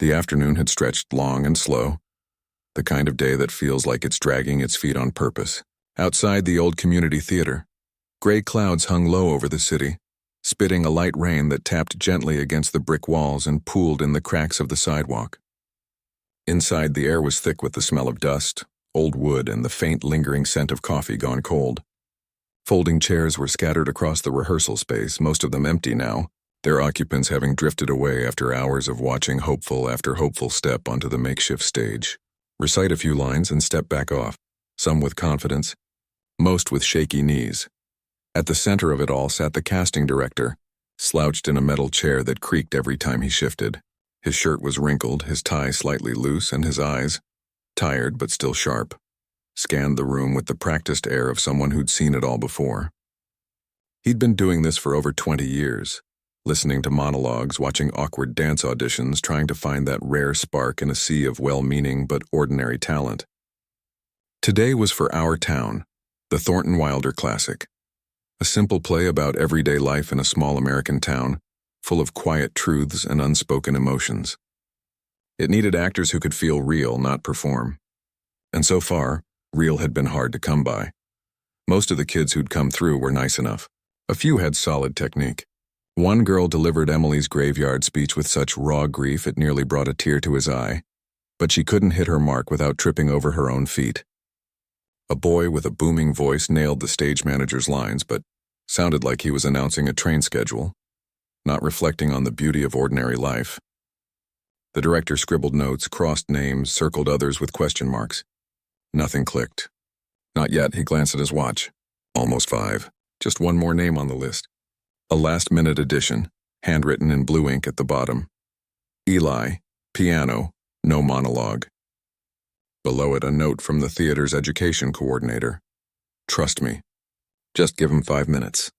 The afternoon had stretched long and slow, the kind of day that feels like it's dragging its feet on purpose. Outside the old community theater, gray clouds hung low over the city, spitting a light rain that tapped gently against the brick walls and pooled in the cracks of the sidewalk. Inside, the air was thick with the smell of dust, old wood, and the faint lingering scent of coffee gone cold. Folding chairs were scattered across the rehearsal space, most of them empty now, their occupants having drifted away after hours of watching hopeful after hopeful step onto the makeshift stage, recite a few lines and step back off, some with confidence, most with shaky knees. At the center of it all sat the casting director, slouched in a metal chair that creaked every time he shifted. His shirt was wrinkled, his tie slightly loose, and his eyes, tired but still sharp, scanned the room with the practiced air of someone who'd seen it all before. He'd been doing this for over 20 years, listening to monologues, watching awkward dance auditions, trying to find that rare spark in a sea of well-meaning but ordinary talent. Today was for Our Town, the Thornton Wilder classic, a simple play about everyday life in a small American town, full of quiet truths and unspoken emotions. It needed actors who could feel real, not perform. And so far, real had been hard to come by. Most of the kids who'd come through were nice enough. A few had solid technique. One girl delivered Emily's graveyard speech with such raw grief it nearly brought a tear to his eye, but she couldn't hit her mark without tripping over her own feet. A boy with a booming voice nailed the stage manager's lines, but sounded like he was announcing a train schedule, not reflecting on the beauty of ordinary life. The director scribbled notes, crossed names, circled others with question marks. Nothing clicked. Not yet. He glanced at his watch. Almost 5. Just one more name on the list. A last-minute addition, handwritten in blue ink at the bottom. Eli, piano, no monologue. Below it, a note from the theater's education coordinator. Trust me. Just give him 5 minutes.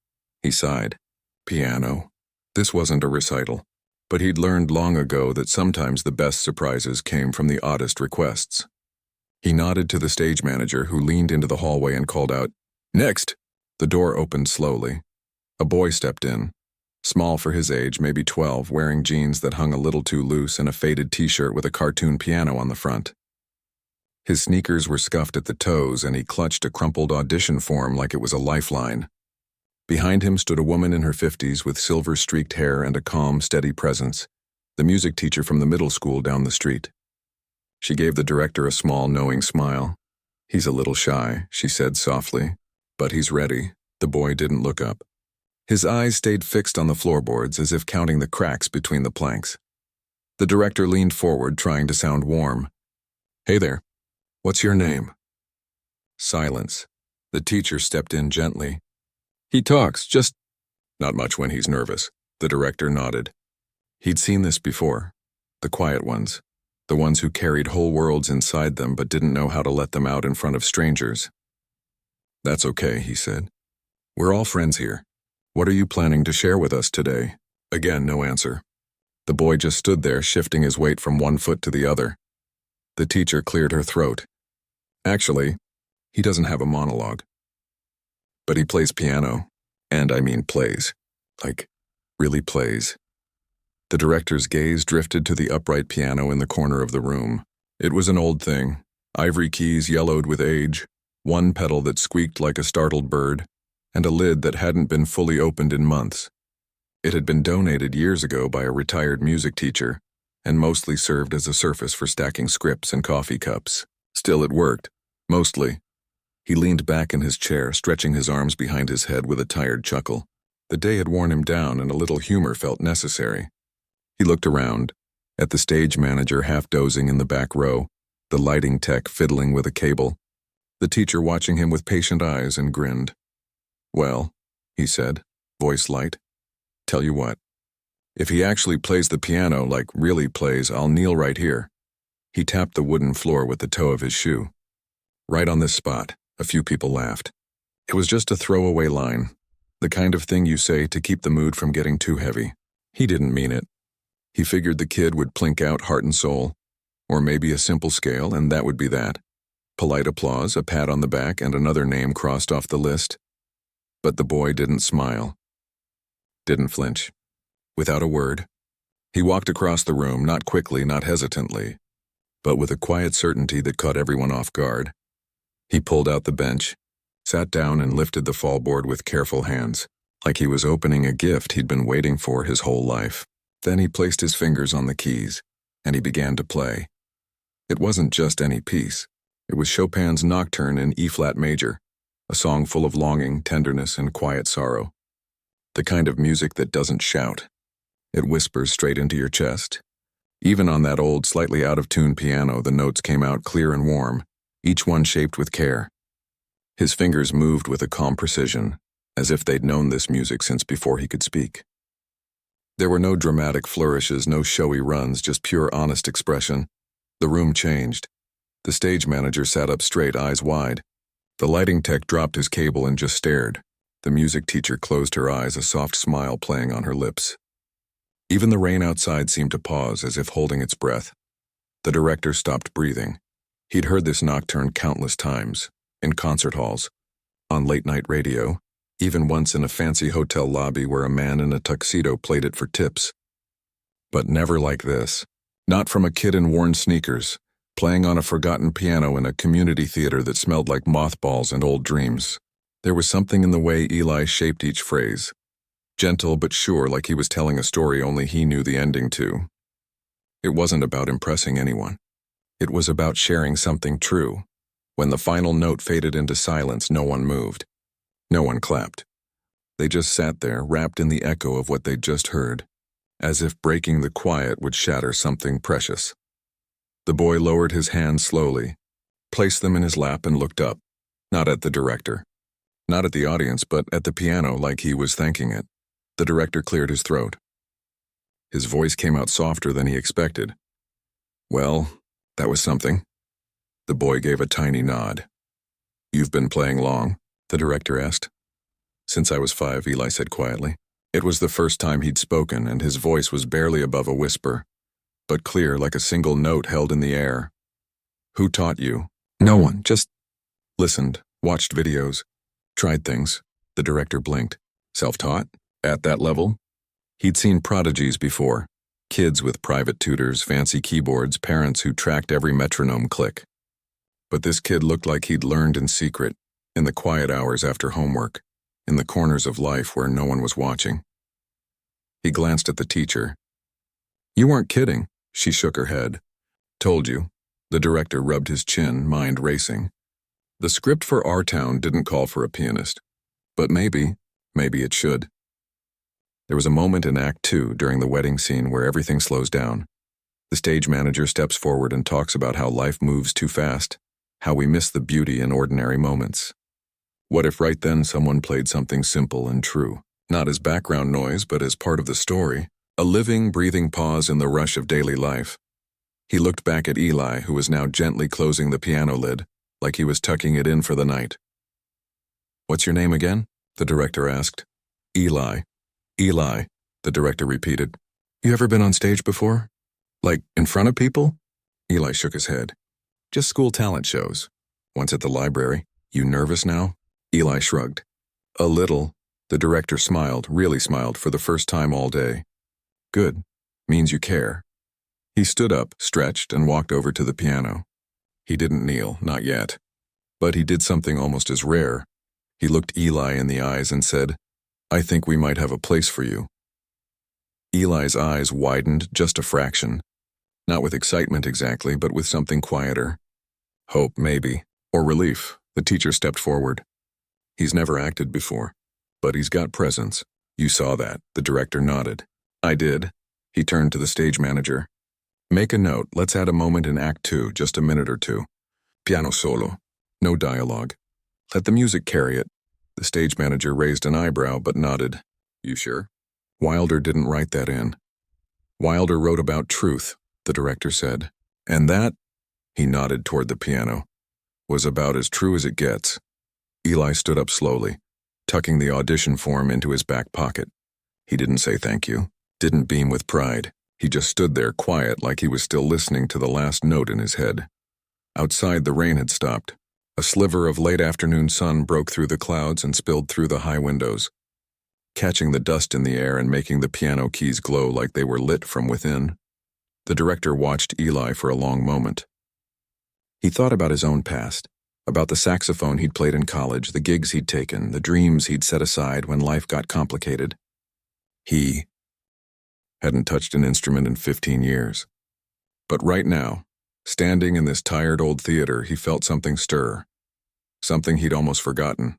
He sighed. Piano. This wasn't a recital, but he'd learned long ago that sometimes the best surprises came from the oddest requests. He nodded to the stage manager, who leaned into the hallway and called out, "Next!" The door opened slowly. A boy stepped in, small for his age, maybe 12, wearing jeans that hung a little too loose and a faded t-shirt with a cartoon piano on the front. His sneakers were scuffed at the toes, and he clutched a crumpled audition form like it was a lifeline. Behind him stood a woman in her 50s with silver-streaked hair and a calm, steady presence, the music teacher from the middle school down the street. She gave the director a small, knowing smile. "He's a little shy," she said softly, "but he's ready." The boy didn't look up. His eyes stayed fixed on the floorboards, as if counting the cracks between the planks. The director leaned forward, trying to sound warm. "Hey there. What's your name?" Silence. The teacher stepped in gently. "He talks, just not much when he's nervous." The director nodded. He'd seen this before. The quiet ones. The ones who carried whole worlds inside them but didn't know how to let them out in front of strangers. "That's okay," he said. "We're all friends here. What are you planning to share with us today?" Again, no answer. The boy just stood there, shifting his weight from one foot to the other. The teacher cleared her throat. "Actually, he doesn't have a monologue. But he plays piano. And I mean plays. Like, really plays." The director's gaze drifted to the upright piano in the corner of the room. It was an old thing. Ivory keys yellowed with age, one pedal that squeaked like a startled bird, and a lid that hadn't been fully opened in months. It had been donated years ago by a retired music teacher, and mostly served as a surface for stacking scripts and coffee cups. Still, it worked. Mostly. He leaned back in his chair, stretching his arms behind his head with a tired chuckle. The day had worn him down, and a little humor felt necessary. He looked around, at the stage manager half dozing in the back row, the lighting tech fiddling with a cable, the teacher watching him with patient eyes, and grinned. "Well," he said, voice light, "tell you what. If he actually plays the piano, like really plays, I'll kneel right here." He tapped the wooden floor with the toe of his shoe. "Right on this spot." A few people laughed. It was just a throwaway line, the kind of thing you say to keep the mood from getting too heavy. He didn't mean it. He figured the kid would plink out heart and soul, or maybe a simple scale, and that would be that. Polite applause, a pat on the back, and another name crossed off the list. But the boy didn't smile. Didn't flinch. Without a word, He walked across the room, not quickly, not hesitantly, but with a quiet certainty that caught everyone off guard. He pulled out the bench, sat down and lifted the fallboard with careful hands, like he was opening a gift he'd been waiting for his whole life. Then he placed his fingers on the keys, and he began to play. It wasn't just any piece. It was Chopin's Nocturne in E-flat major, a song full of longing, tenderness, and quiet sorrow. The kind of music that doesn't shout. It whispers straight into your chest. Even on that old, slightly out-of-tune piano, the notes came out clear and warm, each one shaped with care. His fingers moved with a calm precision, as if they'd known this music since before he could speak. There were no dramatic flourishes, no showy runs, just pure, honest expression. The room changed. The stage manager sat up straight, eyes wide. The lighting tech dropped his cable and just stared. The music teacher closed her eyes, a soft smile playing on her lips. Even the rain outside seemed to pause, as if holding its breath. The director stopped breathing. He'd heard this nocturne countless times, in concert halls, on late-night radio, even once in a fancy hotel lobby where a man in a tuxedo played it for tips. But never like this. Not from a kid in worn sneakers, playing on a forgotten piano in a community theater that smelled like mothballs and old dreams. There was something in the way Eli shaped each phrase. Gentle but sure, like he was telling a story only he knew the ending to. It wasn't about impressing anyone. It was about sharing something true. When the final note faded into silence, no one moved. No one clapped. They just sat there, wrapped in the echo of what they'd just heard, as if breaking the quiet would shatter something precious. The boy lowered his hands slowly, placed them in his lap and looked up, not at the director, not at the audience, but at the piano like he was thanking it. The director cleared his throat. His voice came out softer than he expected. Well, that was something. The boy gave a tiny nod. You've been playing long? The director asked. Since I was 5, Eli said quietly. It was the first time he'd spoken, and his voice was barely above a whisper, but clear like a single note held in the air. Who taught you? No one, just listened, watched videos, tried things. The director blinked. Self-taught? At that level? He'd seen prodigies before. Kids with private tutors, fancy keyboards, parents who tracked every metronome click. But this kid looked like he'd learned in secret, in the quiet hours after homework, in the corners of life where no one was watching. He glanced at the teacher. You weren't kidding, she shook her head. Told you. The director rubbed his chin, mind racing. The script for Our Town didn't call for a pianist, but maybe it should. There was a moment in Act 2 during the wedding scene where everything slows down. The stage manager steps forward and talks about how life moves too fast, how we miss the beauty in ordinary moments. What if right then someone played something simple and true, not as background noise but as part of the story, a living, breathing pause in the rush of daily life? He looked back at Eli, who was now gently closing the piano lid, like he was tucking it in for the night. What's your name again? The director asked. Eli. Eli, the director repeated. You ever been on stage before? Like, in front of people? Eli shook his head. Just school talent shows. Once at the library. You nervous now? Eli shrugged. A little. The director smiled, really smiled, for the first time all day. Good. Means you care. He stood up, stretched, and walked over to the piano. He didn't kneel, not yet. But he did something almost as rare. He looked Eli in the eyes and said, I think we might have a place for you. Eli's eyes widened just a fraction. Not with excitement exactly, but with something quieter. Hope, maybe. Or relief. The teacher stepped forward. He's never acted before, but he's got presence. You saw that. The director nodded. I did. He turned to the stage manager. Make a note. Let's add a moment in Act 2, just a minute or two. Piano solo. No dialogue. Let the music carry it. The stage manager raised an eyebrow but nodded. You sure? Wilder didn't write that in. Wilder wrote about truth, the director said. And that, he nodded toward the piano, was about as true as it gets. Eli stood up slowly, tucking the audition form into his back pocket. He didn't say thank you, didn't beam with pride. He just stood there quiet like he was still listening to the last note in his head. Outside, the rain had stopped. A sliver of late afternoon sun broke through the clouds and spilled through the high windows. catching the dust in the air and making the piano keys glow like they were lit from within. The director watched Eli for a long moment. He thought about his own past, about the saxophone he'd played in college, the gigs he'd taken, the dreams he'd set aside when life got complicated. He hadn't touched an instrument in 15 years. But right now, standing in this tired old theater, he felt something stir, something he'd almost forgotten.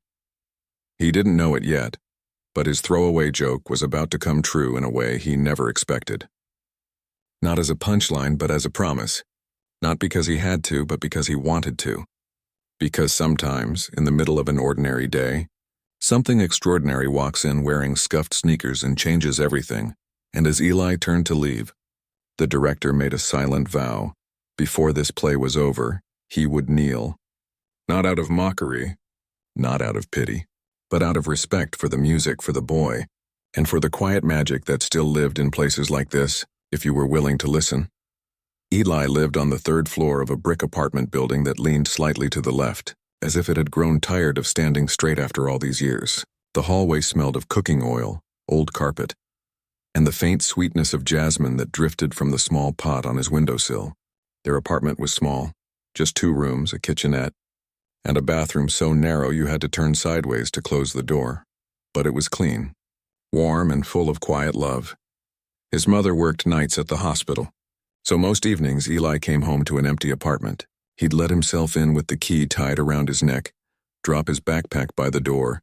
He didn't know it yet, but his throwaway joke was about to come true in a way he never expected. Not as a punchline, but as a promise. Not because he had to, but because he wanted to. Because sometimes, in the middle of an ordinary day, something extraordinary walks in wearing scuffed sneakers and changes everything. And as Eli turned to leave, the director made a silent vow. Before this play was over, he would kneel. Not out of mockery, not out of pity, but out of respect for the music, for the boy, and for the quiet magic that still lived in places like this, if you were willing to listen. Eli lived on the third floor of a brick apartment building that leaned slightly to the left, as if it had grown tired of standing straight after all these years. The hallway smelled of cooking oil, old carpet, and the faint sweetness of jasmine that drifted from the small pot on his windowsill. Their apartment was small, just 2 rooms, a kitchenette, and a bathroom so narrow you had to turn sideways to close the door. But it was clean, warm, and full of quiet love. His mother worked nights at the hospital, so most evenings Eli came home to an empty apartment. He'd let himself in with the key tied around his neck, drop his backpack by the door,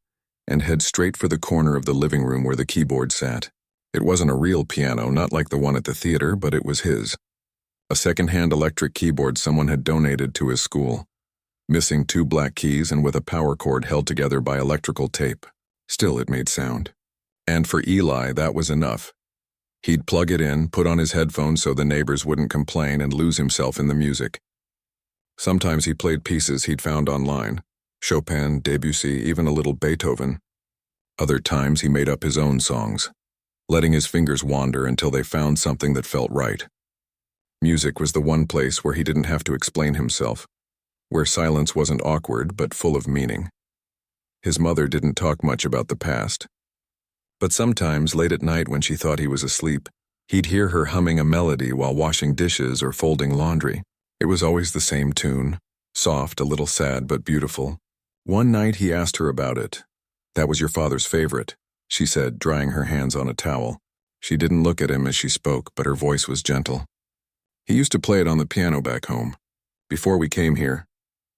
and head straight for the corner of the living room where the keyboard sat. It wasn't a real piano, not like the one at the theater, but it was his. A second-hand electric keyboard someone had donated to his school, missing 2 black keys and with a power cord held together by electrical tape. Still, it made sound. And for Eli, that was enough. He'd plug it in, put on his headphones so the neighbors wouldn't complain, and lose himself in the music. Sometimes he played pieces he'd found online, Chopin, Debussy, even a little Beethoven. Other times he made up his own songs, letting his fingers wander until they found something that felt right. Music was the one place where he didn't have to explain himself, where silence wasn't awkward but full of meaning. His mother didn't talk much about the past, but sometimes late at night when she thought he was asleep, he'd hear her humming a melody while washing dishes or folding laundry. It was always the same tune, soft, a little sad but beautiful. One night he asked her about it. "That was your father's favorite," she said, drying her hands on a towel. She didn't look at him as she spoke, but her voice was gentle. "He used to play it on the piano back home. Before we came here."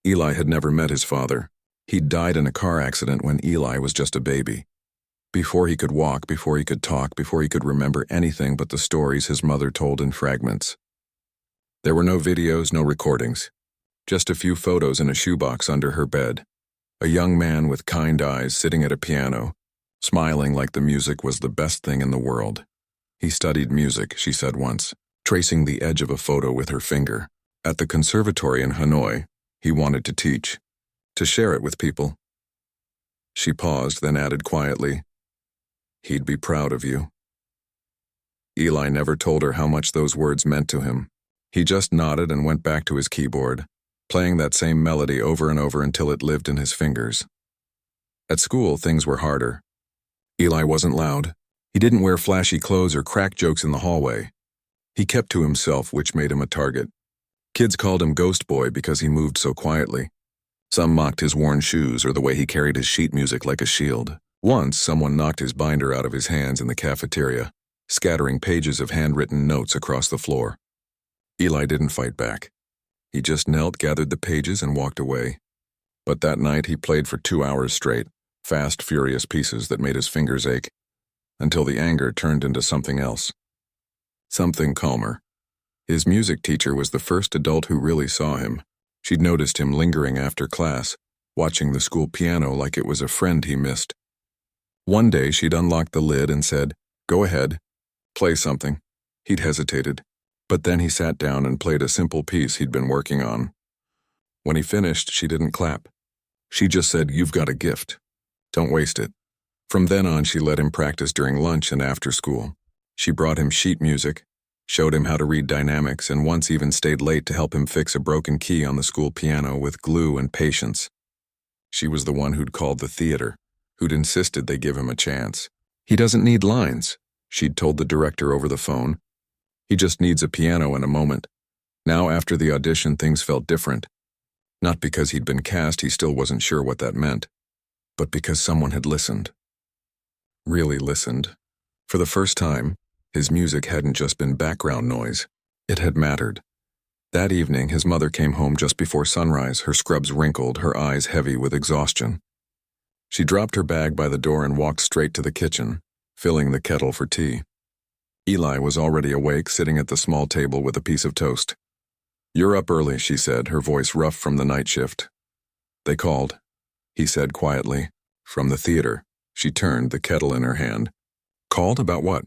Eli had never met his father. He'd died in a car accident when Eli was just a baby. Before he could walk, before he could talk, before he could remember anything but the stories his mother told in fragments. There were no videos, no recordings. Just a few photos in a shoebox under her bed. A young man with kind eyes sitting at a piano, smiling like the music was the best thing in the world. He studied music, she said once, tracing the edge of a photo with her finger. At the conservatory in Hanoi, he wanted to teach, to share it with people. She paused, then added quietly, "He'd be proud of you." Eli never told her how much those words meant to him. He just nodded and went back to his keyboard, playing that same melody over and over until it lived in his fingers. At school, things were harder. Eli wasn't loud. He didn't wear flashy clothes or crack jokes in the hallway. He kept to himself, which made him a target. Kids called him Ghost Boy because he moved so quietly. Some mocked his worn shoes or the way he carried his sheet music like a shield. Once, someone knocked his binder out of his hands in the cafeteria, scattering pages of handwritten notes across the floor. Eli didn't fight back. He just knelt, gathered the pages, and walked away. But that night he played for 2 hours straight, fast, furious pieces that made his fingers ache, until the anger turned into something else. Something calmer. His music teacher was the first adult who really saw him. She'd noticed him lingering after class, watching the school piano like it was a friend he missed. One day she'd unlocked the lid and said, "Go ahead, play something." He'd hesitated, but then he sat down and played a simple piece he'd been working on. When he finished, she didn't clap. She just said, "You've got a gift. Don't waste it." From then on, she let him practice during lunch and after school. She brought him sheet music, showed him how to read dynamics, and once even stayed late to help him fix a broken key on the school piano with glue and patience. She was the one who'd called the theater, who'd insisted they give him a chance. He doesn't need lines, she'd told the director over the phone. He just needs a piano and a moment. Now, after the audition, things felt different. Not because he'd been cast, he still wasn't sure what that meant, but because someone had listened. Really listened. For the first time, his music hadn't just been background noise. It had mattered. That evening, his mother came home just before sunrise, her scrubs wrinkled, her eyes heavy with exhaustion. She dropped her bag by the door and walked straight to the kitchen, filling the kettle for tea. Eli was already awake, sitting at the small table with a piece of toast. "You're up early," she said, her voice rough from the night shift. "They called," he said quietly. "From the theater." She turned, the kettle in her hand. "Called about what?"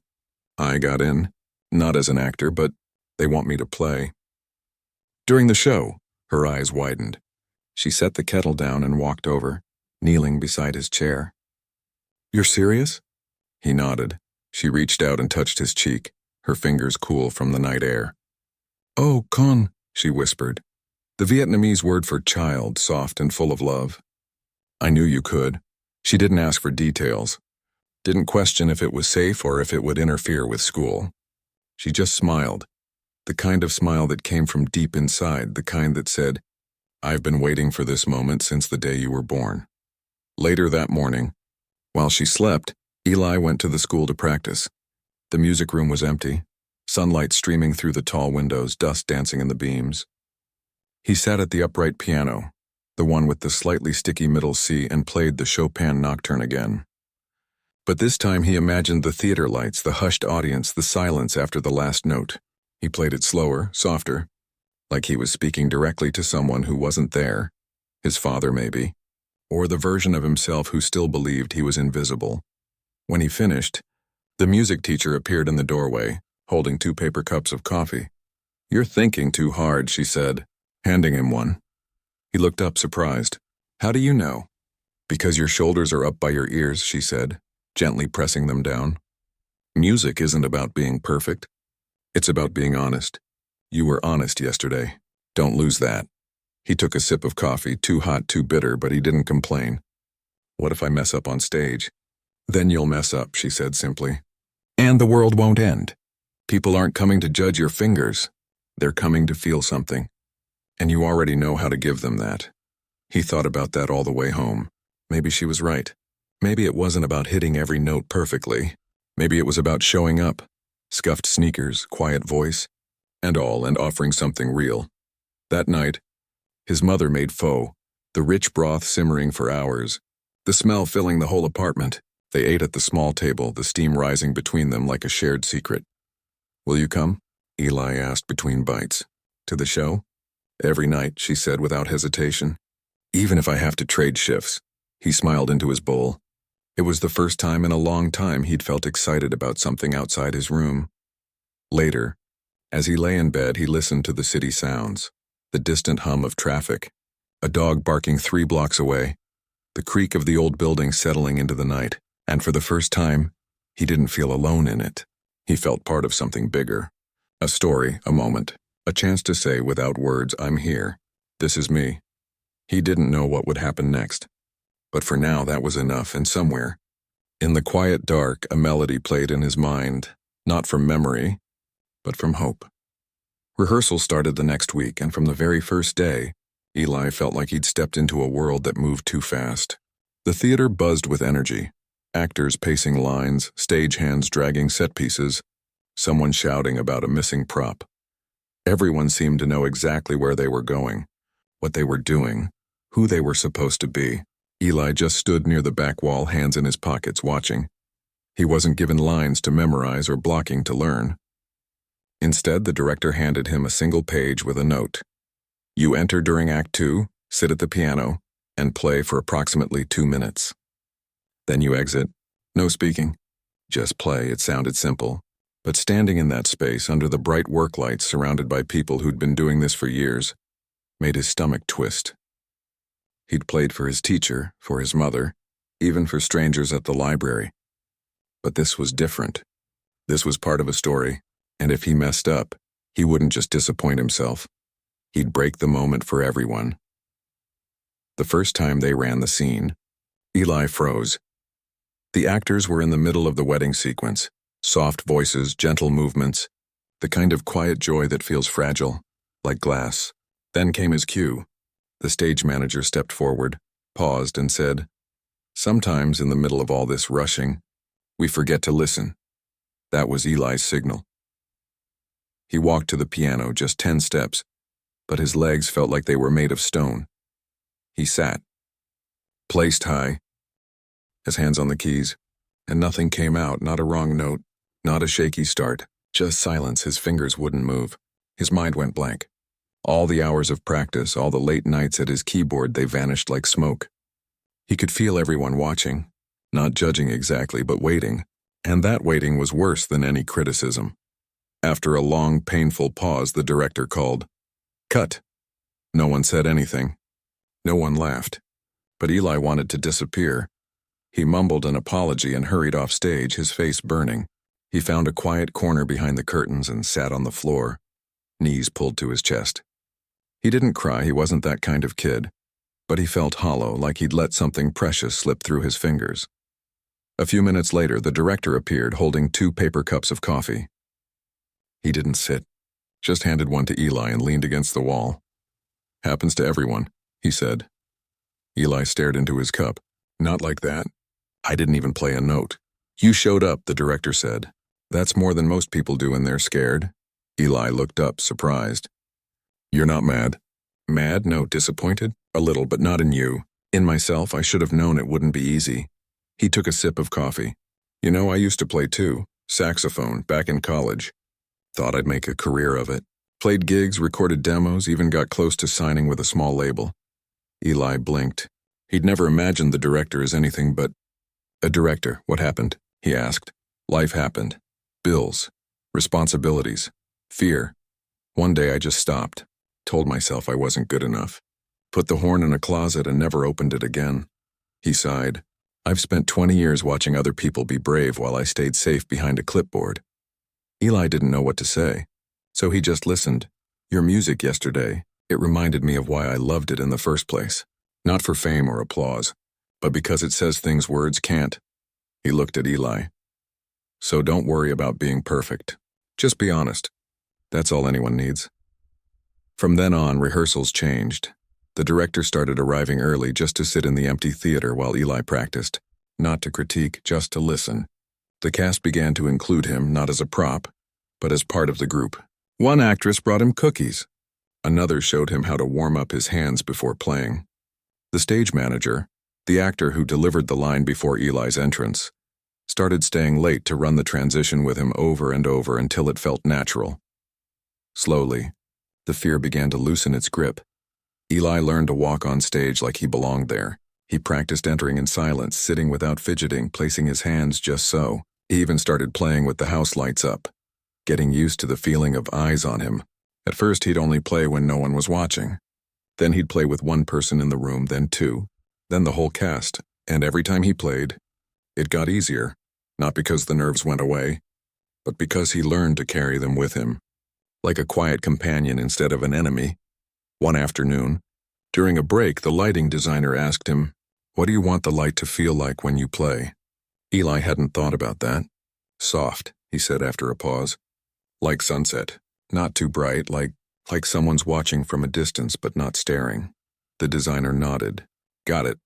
"I got in. Not as an actor, but they want me to play." During the show, her eyes widened. She set the kettle down and walked over, kneeling beside his chair. "You're serious?" He nodded. She reached out and touched his cheek, her fingers cool from the night air. "Oh, con," she whispered, the Vietnamese word for child, soft and full of love. "I knew you could." She didn't ask for details, didn't question if it was safe or if it would interfere with school. She just smiled, the kind of smile that came from deep inside, the kind that said, "I've been waiting for this moment since the day you were born." Later that morning, while she slept, Eli went to the school to practice. The music room was empty, sunlight streaming through the tall windows, dust dancing in the beams. He sat at the upright piano, the one with the slightly sticky middle C, and played the Chopin Nocturne again. But this time he imagined the theater lights, the hushed audience, the silence after the last note. He played it slower, softer, like he was speaking directly to someone who wasn't there, his father maybe, or the version of himself who still believed he was invisible. When he finished, the music teacher appeared in the doorway, holding 2 paper cups of coffee. "You're thinking too hard," she said, handing him one. He looked up, surprised. "How do you know?" "Because your shoulders are up by your ears," she said, gently pressing them down. "Music isn't about being perfect. It's about being honest. You were honest yesterday. Don't lose that." He took a sip of coffee, too hot, too bitter, but he didn't complain. "What if I mess up on stage?" "Then you'll mess up," she said simply. "And the world won't end. People aren't coming to judge your fingers. They're coming to feel something. And you already know how to give them that." He thought about that all the way home. Maybe she was right. Maybe it wasn't about hitting every note perfectly. Maybe it was about showing up. Scuffed sneakers, quiet voice, and offering something real. That night, his mother made pho, the rich broth simmering for hours, the smell filling the whole apartment. They ate at the small table, the steam rising between them like a shared secret. "Will you come?" Eli asked between bites. "To the show?" "Every night," she said without hesitation. "Even if I have to trade shifts." He smiled into his bowl. It was the first time in a long time he'd felt excited about something outside his room. Later, as he lay in bed, he listened to the city sounds, the distant hum of traffic, a dog barking 3 blocks away, the creak of the old building settling into the night, and for the first time, he didn't feel alone in it. He felt part of something bigger. A story, a moment, a chance to say without words, "I'm here. This is me." He didn't know what would happen next. But for now, that was enough, and somewhere, in the quiet dark, a melody played in his mind, not from memory, but from hope. Rehearsal started the next week, and from the very first day, Eli felt like he'd stepped into a world that moved too fast. The theater buzzed with energy, actors pacing lines, stagehands dragging set pieces, someone shouting about a missing prop. Everyone seemed to know exactly where they were going, what they were doing, who they were supposed to be. Eli just stood near the back wall, hands in his pockets, watching. He wasn't given lines to memorize or blocking to learn. Instead, the director handed him a single page with a note. "You enter during Act 2, sit at the piano, and play for approximately 2 minutes. Then you exit. No speaking. Just play." It sounded simple, but standing in that space under the bright work lights surrounded by people who'd been doing this for years made his stomach twist. He'd played for his teacher, for his mother, even for strangers at the library. But this was different. This was part of a story, and if he messed up, he wouldn't just disappoint himself. He'd break the moment for everyone. The first time they ran the scene, Eli froze. The actors were in the middle of the wedding sequence. Soft voices, gentle movements, the kind of quiet joy that feels fragile, like glass. Then came his cue. The stage manager stepped forward, paused, and said, "Sometimes in the middle of all this rushing, we forget to listen." That was Eli's signal. He walked to the piano just 10 steps, but his legs felt like they were made of stone. He sat, placed high, his hands on the keys, and nothing came out, not a wrong note, not a shaky start, just silence. His fingers wouldn't move. His mind went blank. All the hours of practice, all the late nights at his keyboard, they vanished like smoke. He could feel everyone watching, not judging exactly, but waiting, and that waiting was worse than any criticism. After a long, painful pause, the director called, "Cut." No one said anything. No one laughed. But Eli wanted to disappear. He mumbled an apology and hurried off stage, his face burning. He found a quiet corner behind the curtains and sat on the floor, knees pulled to his chest. He didn't cry, he wasn't that kind of kid, but he felt hollow, like he'd let something precious slip through his fingers. A few minutes later, the director appeared, holding 2 paper cups of coffee. He didn't sit, just handed one to Eli and leaned against the wall. "Happens to everyone," he said. Eli stared into his cup. "Not like that. I didn't even play a note." "You showed up," the director said. "That's more than most people do when they're scared." Eli looked up, surprised. "You're not mad?" "Mad? No, disappointed. A little, but not in you. In myself, I should have known it wouldn't be easy." He took a sip of coffee. "You know, I used to play too. Saxophone, back in college. Thought I'd make a career of it. Played gigs, recorded demos, even got close to signing with a small label." Eli blinked. He'd never imagined the director as anything but a director. "What happened?" he asked. "Life happened. Bills. Responsibilities. Fear. One day I just stopped. Told myself I wasn't good enough. Put the horn in a closet and never opened it again." He sighed. "I've spent 20 years watching other people be brave while I stayed safe behind a clipboard." Eli didn't know what to say, so he just listened. "Your music yesterday, it reminded me of why I loved it in the first place. Not for fame or applause, but because it says things words can't." He looked at Eli. "So don't worry about being perfect. Just be honest. That's all anyone needs." From then on, rehearsals changed. The director started arriving early just to sit in the empty theater while Eli practiced, not to critique, just to listen. The cast began to include him, not as a prop, but as part of the group. One actress brought him cookies. Another showed him how to warm up his hands before playing. The stage manager, the actor who delivered the line before Eli's entrance, started staying late to run the transition with him over and over until it felt natural. Slowly, the fear began to loosen its grip. Eli learned to walk on stage like he belonged there. He practiced entering in silence, sitting without fidgeting, placing his hands just so. He even started playing with the house lights up, getting used to the feeling of eyes on him. At first, he'd only play when no one was watching. Then he'd play with one person in the room, then 2, then the whole cast, and every time he played, it got easier, not because the nerves went away, but because he learned to carry them with him, like a quiet companion instead of an enemy. One afternoon, during a break, the lighting designer asked him, "What do you want the light to feel like when you play?" Eli hadn't thought about that. "Soft," he said after a pause. "Like sunset. Not too bright, like someone's watching from a distance but not staring." The designer nodded. "Got it."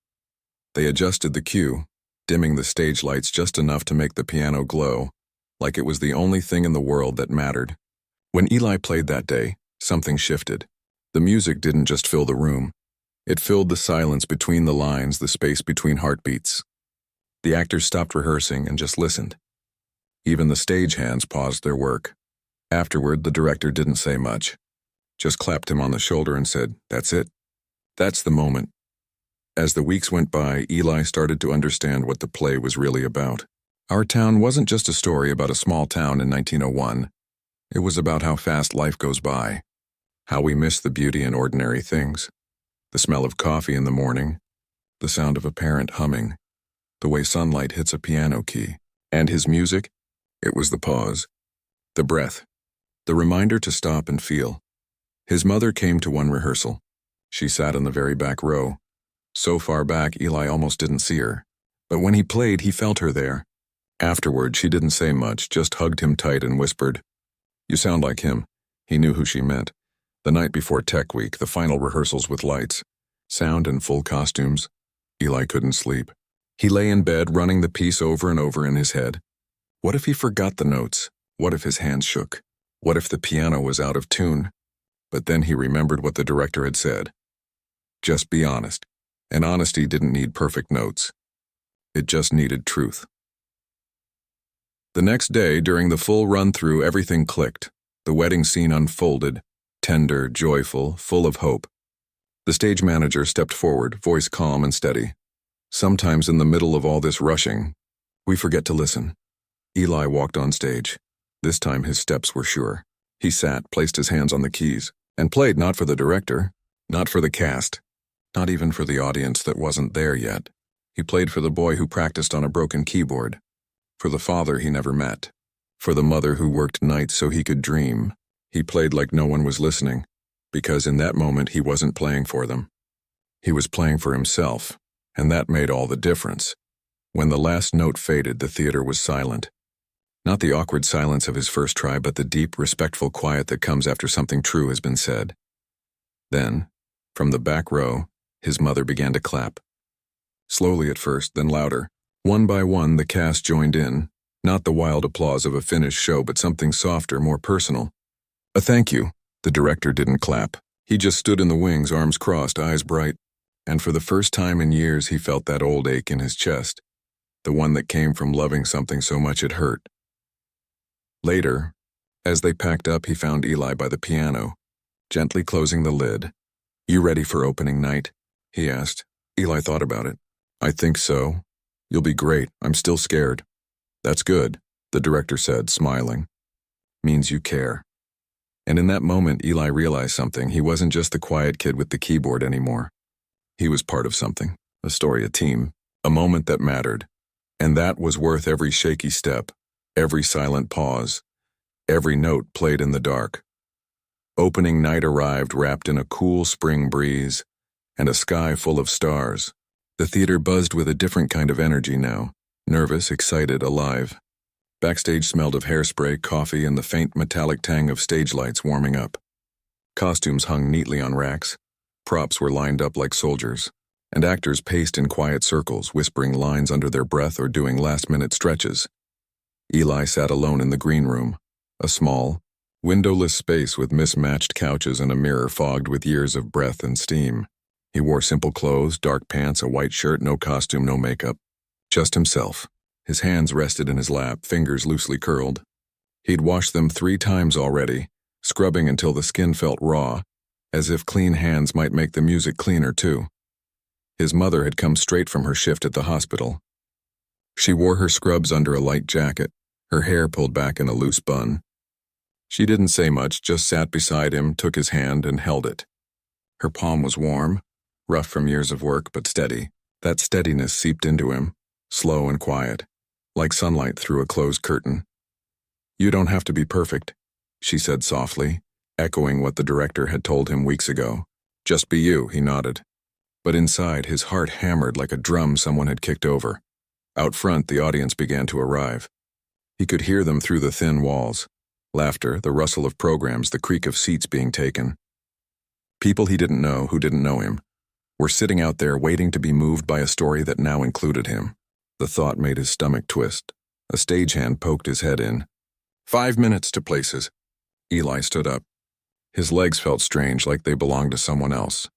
They adjusted the cue, dimming the stage lights just enough to make the piano glow, like it was the only thing in the world that mattered. When Eli played that day, something shifted. The music didn't just fill the room. It filled the silence between the lines, the space between heartbeats. The actors stopped rehearsing and just listened. Even the stage hands paused their work. Afterward, the director didn't say much, just clapped him on the shoulder and said, "That's it. That's the moment." As the weeks went by, Eli started to understand what the play was really about. Our town wasn't just a story about a small town in 1901. It was about how fast life goes by, how we miss the beauty in ordinary things, the smell of coffee in the morning, the sound of a parent humming, the way sunlight hits a piano key. And his music? It was the pause, the breath, the reminder to stop and feel. His mother came to one rehearsal. She sat in the very back row, so far back Eli almost didn't see her. But when he played, he felt her there. Afterward, she didn't say much, just hugged him tight and whispered, "You sound like him." He knew who she meant. The night before Tech Week, the final rehearsals with lights, sound and full costumes, Eli couldn't sleep. He lay in bed, running the piece over and over in his head. What if he forgot the notes? What if his hands shook? What if the piano was out of tune? But then he remembered what the director had said. Just be honest. And honesty didn't need perfect notes. It just needed truth. The next day, during the full run-through, everything clicked. The wedding scene unfolded, tender, joyful, full of hope. The stage manager stepped forward, voice calm and steady. Sometimes in the middle of all this rushing, we forget to listen. Eli walked on stage. This time his steps were sure. He sat, placed his hands on the keys, and played not for the director, not for the cast, not even for the audience that wasn't there yet. He played for the boy who practiced on a broken keyboard, for the father he never met, for the mother who worked nights so he could dream. He played like no one was listening, because in that moment he wasn't playing for them. He was playing for himself, and that made all the difference. When the last note faded, the theater was silent. Not the awkward silence of his first try, but the deep, respectful quiet that comes after something true has been said. Then, from the back row, his mother began to clap. Slowly at first, then louder. One by one, the cast joined in, not the wild applause of a finished show, but something softer, more personal. A thank you. The director didn't clap. He just stood in the wings, arms crossed, eyes bright. And for the first time in years, he felt that old ache in his chest, the one that came from loving something so much it hurt. Later, as they packed up, he found Eli by the piano, gently closing the lid. "You ready for opening night?" he asked. Eli thought about it. "I think so. You'll be great. I'm still scared." "That's good," the director said, smiling. "Means you care." And in that moment, Eli realized something. He wasn't just the quiet kid with the keyboard anymore. He was part of something, a story, a team, a moment that mattered. And that was worth every shaky step, every silent pause, every note played in the dark. Opening night arrived, wrapped in a cool spring breeze and a sky full of stars. The theater buzzed with a different kind of energy now, nervous, excited, alive. Backstage smelled of hairspray, coffee, and the faint metallic tang of stage lights warming up. Costumes hung neatly on racks. Props were lined up like soldiers, and actors paced in quiet circles, whispering lines under their breath or doing last-minute stretches. Eli sat alone in the green room, a small, windowless space with mismatched couches and a mirror fogged with years of breath and steam. He wore simple clothes, dark pants, a white shirt, no costume, no makeup. Just himself. His hands rested in his lap, fingers loosely curled. He'd washed them 3 times already, scrubbing until the skin felt raw, as if clean hands might make the music cleaner too. His mother had come straight from her shift at the hospital. She wore her scrubs under a light jacket, her hair pulled back in a loose bun. She didn't say much, just sat beside him, took his hand, and held it. Her palm was warm, rough from years of work, but steady. That steadiness seeped into him, slow and quiet, like sunlight through a closed curtain. "You don't have to be perfect," she said softly, echoing what the director had told him weeks ago. "Just be you," he nodded. But inside, his heart hammered like a drum someone had kicked over. Out front, the audience began to arrive. He could hear them through the thin walls. Laughter, the rustle of programs, the creak of seats being taken. People he didn't know, who didn't know him, were sitting out there waiting to be moved by a story that now included him. The thought made his stomach twist. A stagehand poked his head in. 5 minutes to places." Eli stood up. His legs felt strange, like they belonged to someone else.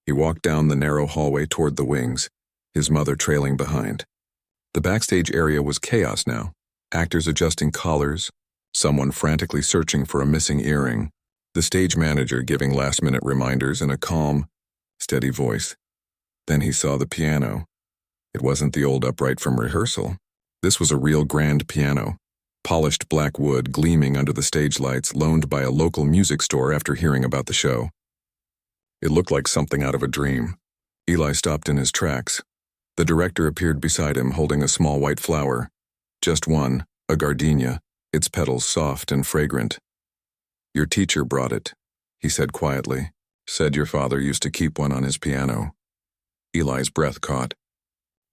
He walked down the narrow hallway toward the wings, his mother trailing behind. The backstage area was chaos now. Actors adjusting collars, someone frantically searching for a missing earring, the stage manager giving last-minute reminders in a calm, steady voice. Then he saw the piano. It wasn't the old upright from rehearsal. This was a real grand piano, polished black wood gleaming under the stage lights, loaned by a local music store after hearing about the show. It looked like something out of a dream. Eli stopped in his tracks. The director appeared beside him, holding a small white flower. Just one, a gardenia, its petals soft and fragrant. "Your teacher brought it," he said quietly. "Said your father used to keep one on his piano." Eli's breath caught.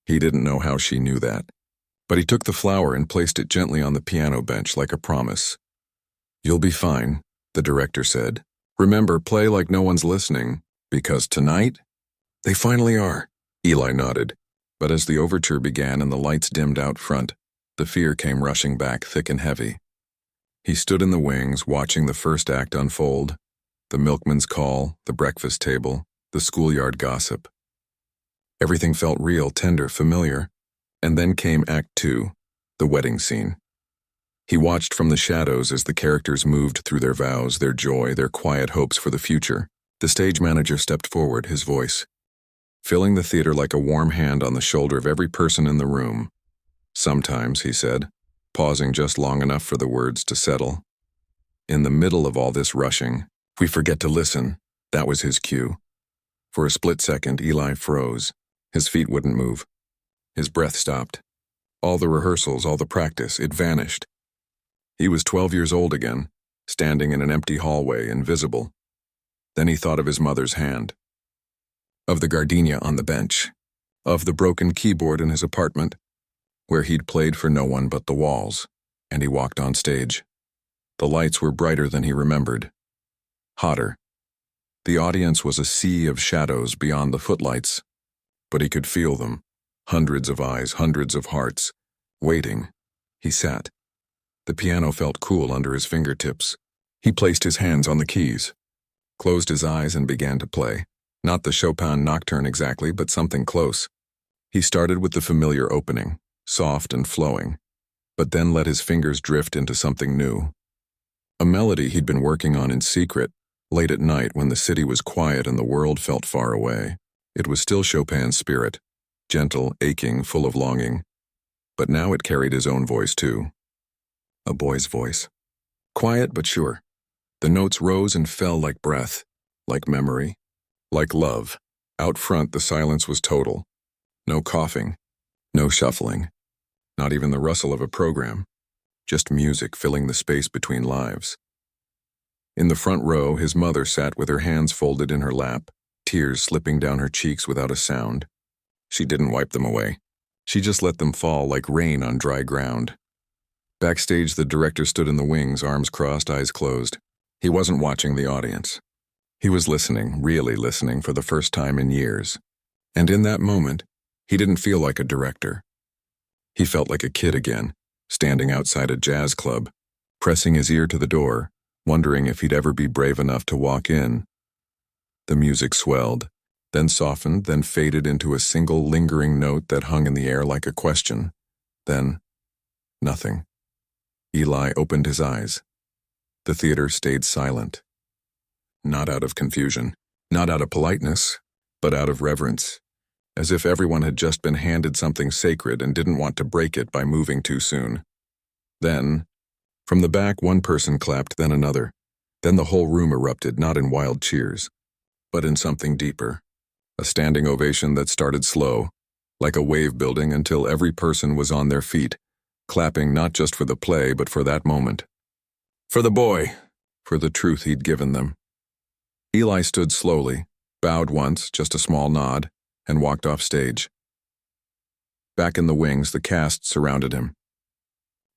He didn't know how she knew that. But he took the flower and placed it gently on the piano bench like a promise. "You'll be fine," the director said. "Remember, play like no one's listening, because tonight, they finally are." Eli nodded. But as the overture began and the lights dimmed out front, the fear came rushing back thick and heavy. He stood in the wings, watching the first act unfold, the milkman's call, the breakfast table, the schoolyard gossip. Everything felt real, tender, familiar. And then came Act 2, the wedding scene. He watched from the shadows as the characters moved through their vows, their joy, their quiet hopes for the future. The stage manager stepped forward, his voice filling the theater like a warm hand on the shoulder of every person in the room. "Sometimes," he said, pausing just long enough for the words to settle, "in the middle of all this rushing, we forget to listen." That was his cue. For a split second, Eli froze. His feet wouldn't move. His breath stopped. All the rehearsals, all the practice, it vanished. He was 12 years old again, standing in an empty hallway, invisible. Then he thought of his mother's hand, of the gardenia on the bench, of the broken keyboard in his apartment, where he'd played for no one but the walls, and he walked on stage. The lights were brighter than he remembered. Hotter. The audience was a sea of shadows beyond the footlights, but he could feel them. Hundreds of eyes, hundreds of hearts. Waiting. He sat. The piano felt cool under his fingertips. He placed his hands on the keys, closed his eyes and began to play. Not the Chopin nocturne exactly, but something close. He started with the familiar opening, soft and flowing, but then let his fingers drift into something new. A melody he'd been working on in secret, late at night when the city was quiet and the world felt far away. It was still Chopin's spirit, gentle, aching, full of longing. But now it carried his own voice too. A boy's voice. Quiet but sure. The notes rose and fell like breath, like memory, like love. Out front, the silence was total. No coughing, no shuffling, not even the rustle of a program. Just music filling the space between lives. In the front row, his mother sat with her hands folded in her lap, tears slipping down her cheeks without a sound. She didn't wipe them away. She just let them fall like rain on dry ground. Backstage, the director stood in the wings, arms crossed, eyes closed. He wasn't watching the audience. He was listening, really listening for the first time in years. And in that moment, he didn't feel like a director. He felt like a kid again, standing outside a jazz club, pressing his ear to the door, wondering if he'd ever be brave enough to walk in. The music swelled, then softened, then faded into a single lingering note that hung in the air like a question. Then, nothing. Eli opened his eyes. The theater stayed silent. Not out of confusion, not out of politeness, but out of reverence, as if everyone had just been handed something sacred and didn't want to break it by moving too soon. Then, from the back, one person clapped, then another. Then the whole room erupted, not in wild cheers, but in something deeper. A standing ovation that started slow, like a wave building until every person was on their feet, clapping not just for the play, but for that moment. For the boy, for the truth he'd given them. Eli stood slowly, bowed once, just a small nod, and walked off stage. Back in the wings, the cast surrounded him.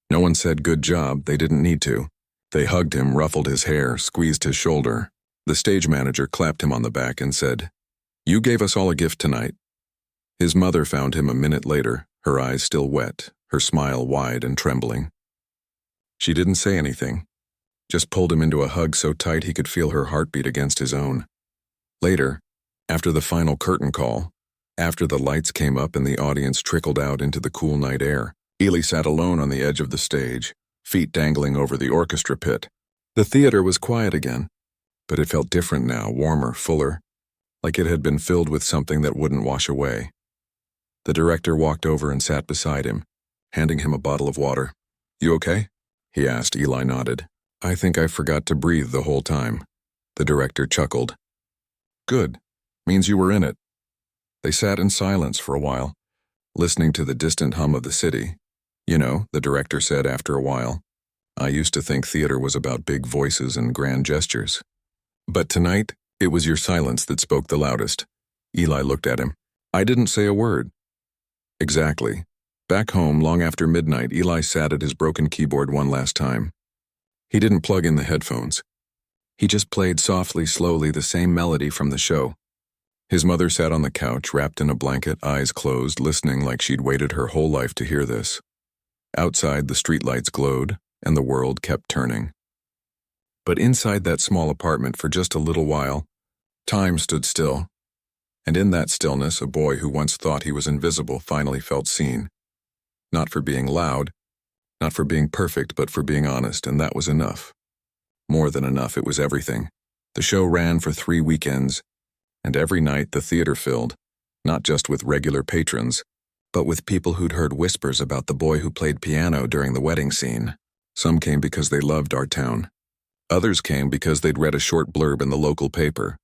No one said good job, they didn't need to. They hugged him, ruffled his hair, squeezed his shoulder. The stage manager clapped him on the back and said, "You gave us all a gift tonight." His mother found him a minute later, her eyes still wet, her smile wide and trembling. She didn't say anything, just pulled him into a hug so tight he could feel her heartbeat against his own. Later, after the final curtain call, after the lights came up and the audience trickled out into the cool night air, Eli sat alone on the edge of the stage, feet dangling over the orchestra pit. The theater was quiet again, but it felt different now, warmer, fuller, like it had been filled with something that wouldn't wash away. The director walked over and sat beside him, handing him a bottle of water. "You okay?" he asked. Eli nodded. "I think I forgot to breathe the whole time." The director chuckled. "Good. Means you were in it." They sat in silence for a while, listening to the distant hum of the city. "You know," the director said after a while, "I used to think theater was about big voices and grand gestures. But tonight, it was your silence that spoke the loudest." Eli looked at him. "I didn't say a word." Exactly. Back home, long after midnight, Eli sat at his broken keyboard one last time. He didn't plug in the headphones. He just played softly, slowly, the same melody from the show. His mother sat on the couch, wrapped in a blanket, eyes closed, listening like she'd waited her whole life to hear this. Outside, the streetlights glowed, and the world kept turning. But inside that small apartment, for just a little while, time stood still. And in that stillness, a boy who once thought he was invisible finally felt seen. Not for being loud, not for being perfect, but for being honest, and that was enough. More than enough, it was everything. The show ran for 3 weekends, and every night the theater filled, not just with regular patrons, but with people who'd heard whispers about the boy who played piano during the wedding scene. Some came because they loved our town. Others came because they'd read a short blurb in the local paper.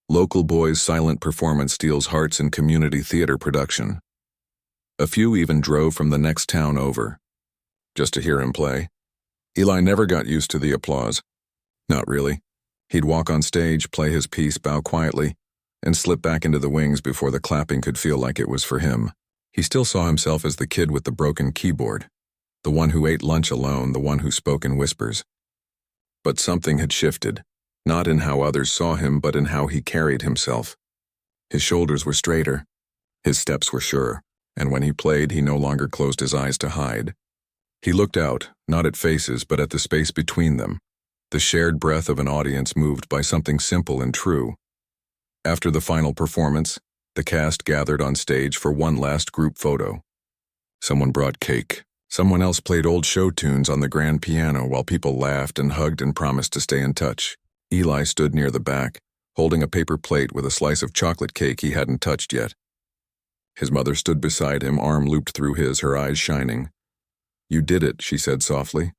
Local boy's silent performance steals hearts in community theater production. A few even drove from the next town over, just to hear him play. Eli never got used to the applause. Not really. He'd walk on stage, play his piece, bow quietly, and slip back into the wings before the clapping could feel like it was for him. He still saw himself as the kid with the broken keyboard, the one who ate lunch alone, the one who spoke in whispers. But something had shifted, not in how others saw him, but in how he carried himself. His shoulders were straighter, his steps were sure, and when he played, he no longer closed his eyes to hide. He looked out, not at faces, but at the space between them, the shared breath of an audience moved by something simple and true. After the final performance, the cast gathered on stage for one last group photo. Someone brought cake. Someone else played old show tunes on the grand piano while people laughed and hugged and promised to stay in touch. Eli stood near the back, holding a paper plate with a slice of chocolate cake he hadn't touched yet. His mother stood beside him, arm looped through his, her eyes shining. "You did it," she said softly.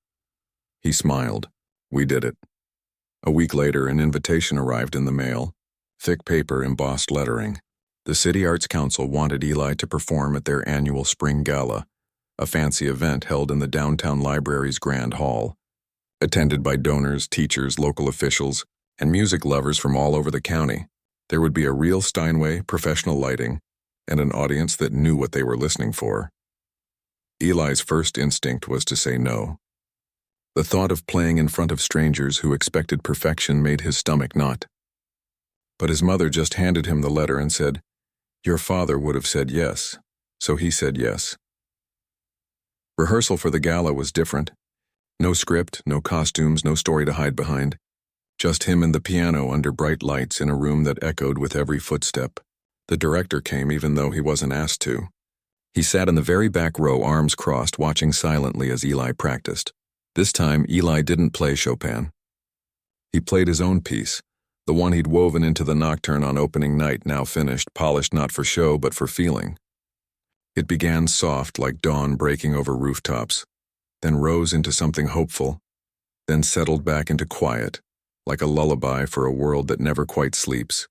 He smiled. "We did it." A week later, an invitation arrived in the mail. Thick paper, embossed lettering. The City Arts Council wanted Eli to perform at their annual spring gala, a fancy event held in the downtown library's grand hall. Attended by donors, teachers, local officials, and music lovers from all over the county, there would be a real Steinway, professional lighting, and an audience that knew what they were listening for. Eli's first instinct was to say no. The thought of playing in front of strangers who expected perfection made his stomach knot. But his mother just handed him the letter and said, "Your father would have said yes," so he said yes. Rehearsal for the gala was different. No script, no costumes, no story to hide behind. Just him and the piano under bright lights in a room that echoed with every footstep. The director came even though he wasn't asked to. He sat in the very back row, arms crossed, watching silently as Eli practiced. This time, Eli didn't play Chopin. He played his own piece, the one he'd woven into the nocturne on opening night, now finished, polished not for show but for feeling. It began soft like dawn breaking over rooftops, then rose into something hopeful, then settled back into quiet, like a lullaby for a world that never quite sleeps.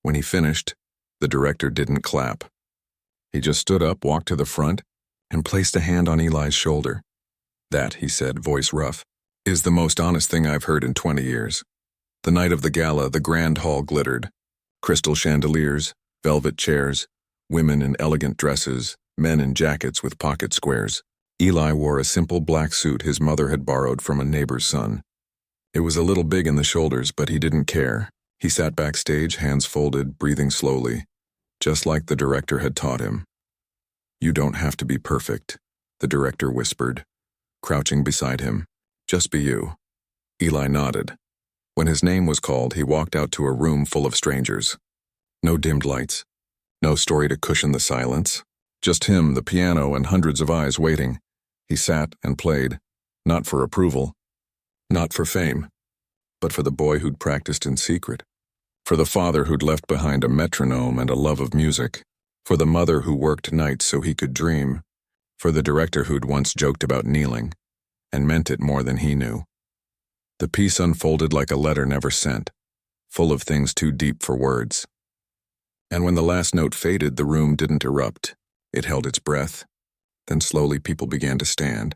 When he finished, the director didn't clap. He just stood up, walked to the front, and placed a hand on Eli's shoulder. "That," he said, voice rough, "is the most honest thing I've heard in 20 years. The night of the gala, the grand hall glittered. Crystal chandeliers, velvet chairs, women in elegant dresses, men in jackets with pocket squares. Eli wore a simple black suit his mother had borrowed from a neighbor's son. It was a little big in the shoulders, but he didn't care. He sat backstage, hands folded, breathing slowly, just like the director had taught him. "You don't have to be perfect," the director whispered, crouching beside him. "Just be you." Eli nodded. When his name was called, he walked out to a room full of strangers. No dimmed lights. No story to cushion the silence. Just him, the piano, and hundreds of eyes waiting. He sat and played, not for approval, not for fame, but for the boy who'd practiced in secret. For the father who'd left behind a metronome and a love of music. For the mother who worked nights so he could dream. For the director who'd once joked about kneeling, and meant it more than he knew. The piece unfolded like a letter never sent, full of things too deep for words. And when the last note faded, the room didn't erupt. It held its breath. Then slowly people began to stand.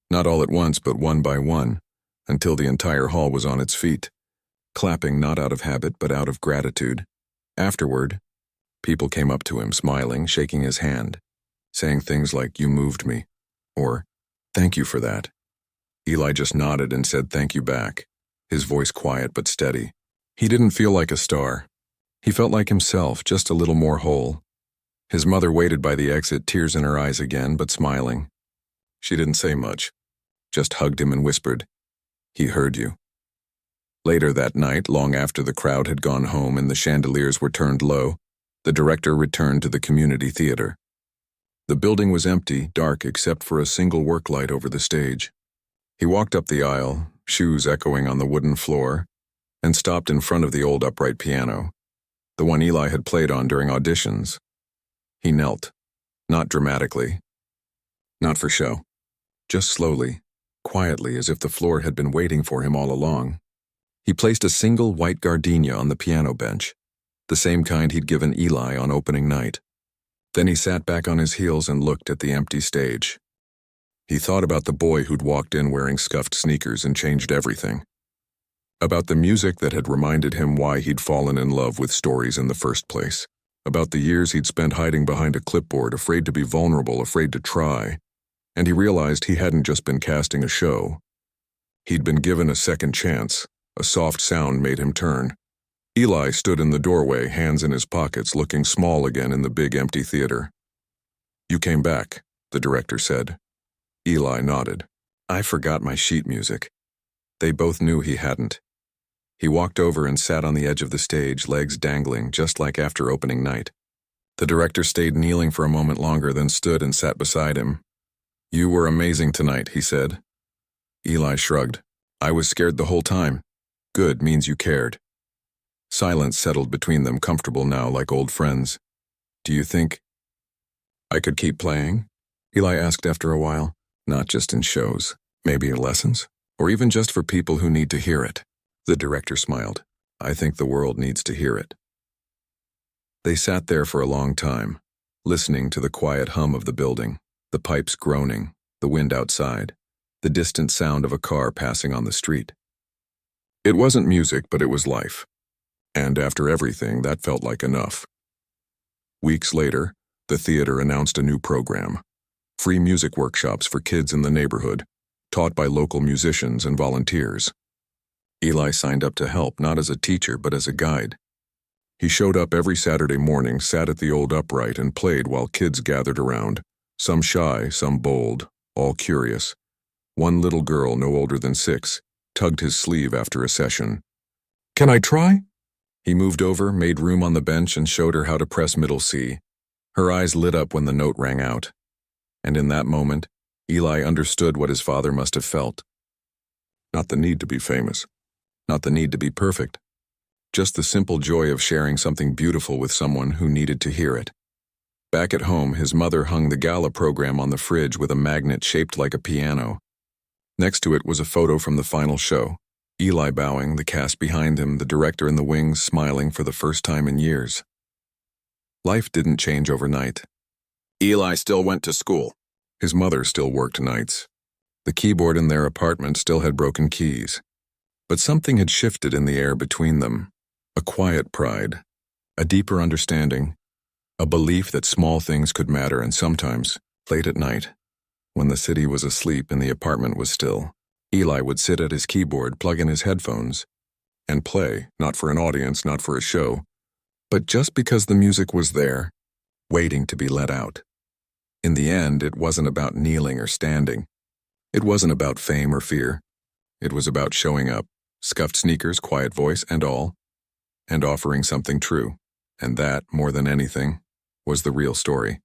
Not all at once, but one by one, until the entire hall was on its feet, clapping not out of habit, but out of gratitude. Afterward, people came up to him, smiling, shaking his hand. saying things like, "You moved me," or "Thank you for that." Eli just nodded and said thank you back, his voice quiet but steady. He didn't feel like a star. He felt like himself, just a little more whole. His mother waited by the exit, tears in her eyes again, but smiling. She didn't say much, just hugged him and whispered, "He heard you." Later that night, long after the crowd had gone home and the chandeliers were turned low, the director returned to the community theater. The building was empty, dark except for a single work light over the stage. He walked up the aisle, shoes echoing on the wooden floor, and stopped in front of the old upright piano, the one Eli had played on during auditions. He knelt, not dramatically, not for show, just slowly, quietly, as if the floor had been waiting for him all along. He placed a single white gardenia on the piano bench, the same kind he'd given Eli on opening night. Then he sat back on his heels and looked at the empty stage. He thought about the boy who'd walked in wearing scuffed sneakers and changed everything. About the music that had reminded him why he'd fallen in love with stories in the first place. About the years he'd spent hiding behind a clipboard, afraid to be vulnerable, afraid to try. And he realized he hadn't just been casting a show. He'd been given a second chance. A soft sound made him turn. Eli stood in the doorway, hands in his pockets, looking small again in the big empty theater. "You came back," the director said. Eli nodded. "I forgot my sheet music." They both knew he hadn't. He walked over and sat on the edge of the stage, legs dangling, just like after opening night. The director stayed kneeling for a moment longer, then stood and sat beside him. "You were amazing tonight," he said. Eli shrugged. "I was scared the whole time." "Good, means you cared." Silence settled between them, comfortable now, like old friends. "Do you think I could keep playing?" Eli asked after a while. "Not just in shows, maybe in lessons, or even just for people who need to hear it." The director smiled. "I think the world needs to hear it." They sat there for a long time, listening to the quiet hum of the building, the pipes groaning, the wind outside, the distant sound of a car passing on the street. It wasn't music, but it was life. And after everything, that felt like enough. Weeks later, the theater announced a new program. Free music workshops for kids in the neighborhood, taught by local musicians and volunteers. Eli signed up to help, not as a teacher, but as a guide. He showed up every Saturday morning, sat at the old upright, and played while kids gathered around, some shy, some bold, all curious. One little girl, no older than 6, tugged his sleeve after a session. "Can I try?" He moved over, made room on the bench, and showed her how to press middle C. Her eyes lit up when the note rang out. And in that moment, Eli understood what his father must have felt. Not the need to be famous, not the need to be perfect, just the simple joy of sharing something beautiful with someone who needed to hear it. Back at home, his mother hung the gala program on the fridge with a magnet shaped like a piano. Next to it was a photo from the final show. Eli bowing, the cast behind him, the director in the wings smiling for the first time in years. Life didn't change overnight. Eli still went to school. His mother still worked nights. The keyboard in their apartment still had broken keys. But something had shifted in the air between them. A quiet pride, a deeper understanding, a belief that small things could matter, and sometimes, late at night, when the city was asleep and the apartment was still, Eli would sit at his keyboard, plug in his headphones, and play, not for an audience, not for a show, but just because the music was there, waiting to be let out. In the end, it wasn't about kneeling or standing. It wasn't about fame or fear. It was about showing up, scuffed sneakers, quiet voice, and all, and offering something true. And that, more than anything, was the real story.